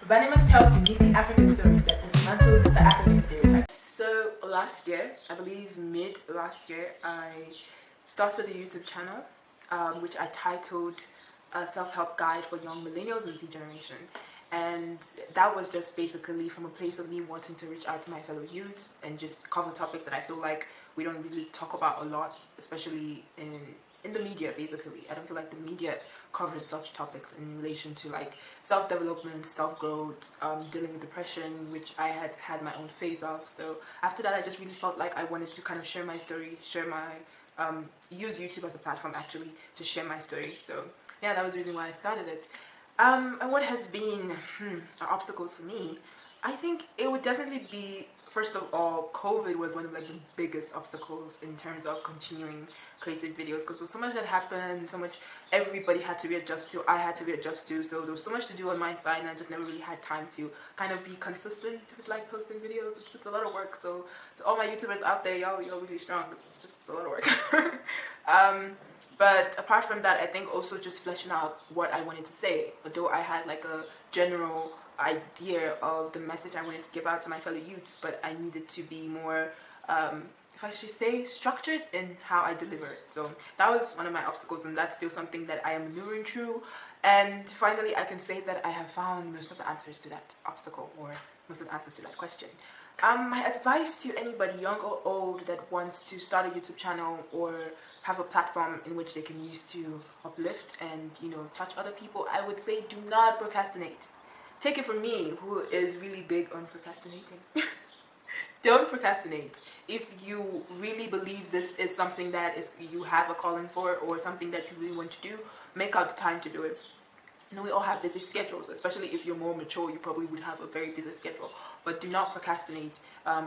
Vanimax tells uniquely African stories that dismantles the African stereotypes. So last year, I believe mid last year, I started a YouTube channel, which I titled Self-Help Guide for Young Millennials and Z Generation. And that was just basically from a place of me wanting to reach out to my fellow youths and just cover topics that I feel like we don't really talk about a lot, especially in the media. Basically, I don't feel like the media covers such topics in relation to like self-development, self-growth, dealing with depression, which I had my own phase of. So after that, I just really felt like I wanted to kind of share my story, share my use YouTube as a platform actually to share my story. So yeah, that was the reason why I started it. And what has been obstacles for me? I think it would definitely be, first of all, COVID was one of like the biggest obstacles in terms of continuing creative videos, because there was so much that happened, so much everybody had to readjust to, I had to readjust to, so there was so much to do on my side and I just never really had time to kind of be consistent with like posting videos. It's a lot of work, so all my YouTubers out there, y'all really strong. It's a lot of work. But apart from that, I think also just fleshing out what I wanted to say. Although I had like a general idea of the message I wanted to give out to my fellow youths, but I needed to be more, if I should say, structured in how I deliver it. So that was one of my obstacles, and that's still something that I am maneuvering through. And finally, I can say that I have found most of the answers to that obstacle, or most of the answers to that question. My advice to anybody, young or old, that wants to start a YouTube channel or have a platform in which they can use to uplift and, touch other people, I would say do not procrastinate. Take it from me, who is really big on procrastinating. Don't procrastinate. If you really believe this is something that you have a calling for or something that you really want to do, make out the time to do it. We all have busy schedules, especially if you're more mature, you probably would have a very busy schedule. But do not procrastinate.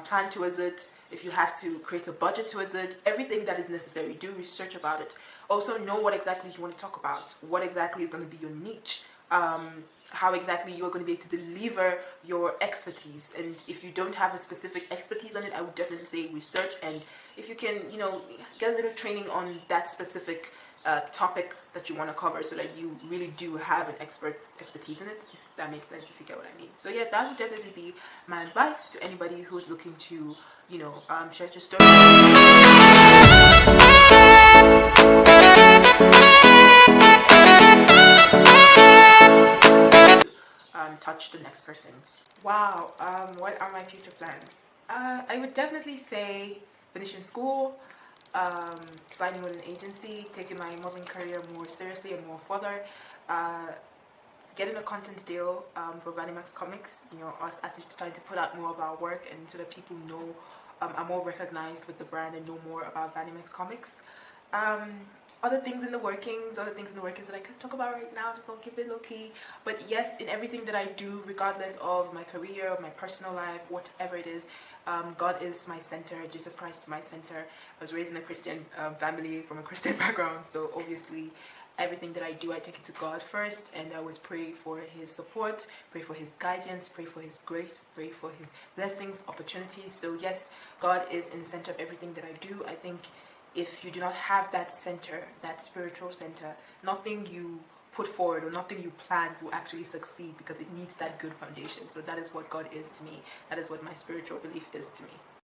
Plan towards it. If you have to create a budget towards it, everything that is necessary, do research about it. Also know what exactly you want to talk about. What exactly is going to be your niche. How exactly you're going to be able to deliver your expertise. And if you don't have a specific expertise on it, I would definitely say research. And if you can, get a little training on that specific topic that you want to cover, so that you really do have an expertise in it, if that makes sense, if you get what I mean. So yeah, that would definitely be my advice to anybody who's looking to, share your story. Touch the next person. Wow, what are my future plans? I would definitely say finishing school, signing with an agency, taking my modeling career more seriously and more further, getting a content deal for Vanimax Comics, us actually trying to put out more of our work and so that people know, are more recognized with the brand and know more about Vanimax Comics. Other things in the workings that I can't talk about right now, just gonna keep it low key. But yes, in everything that I do, regardless of my career, my personal life, whatever it is, God is my center, Jesus Christ is my center. I was raised in a Christian family from a Christian background, so obviously everything that I do, I take it to God first, and I always pray for His support, pray for His guidance, pray for His grace, pray for His blessings, opportunities. So yes, God is in the center of everything that I do. I think if you do not have that center, that spiritual center, nothing you put forward or nothing you plan will actually succeed, because it needs that good foundation. So that is what God is to me. That is what my spiritual belief is to me.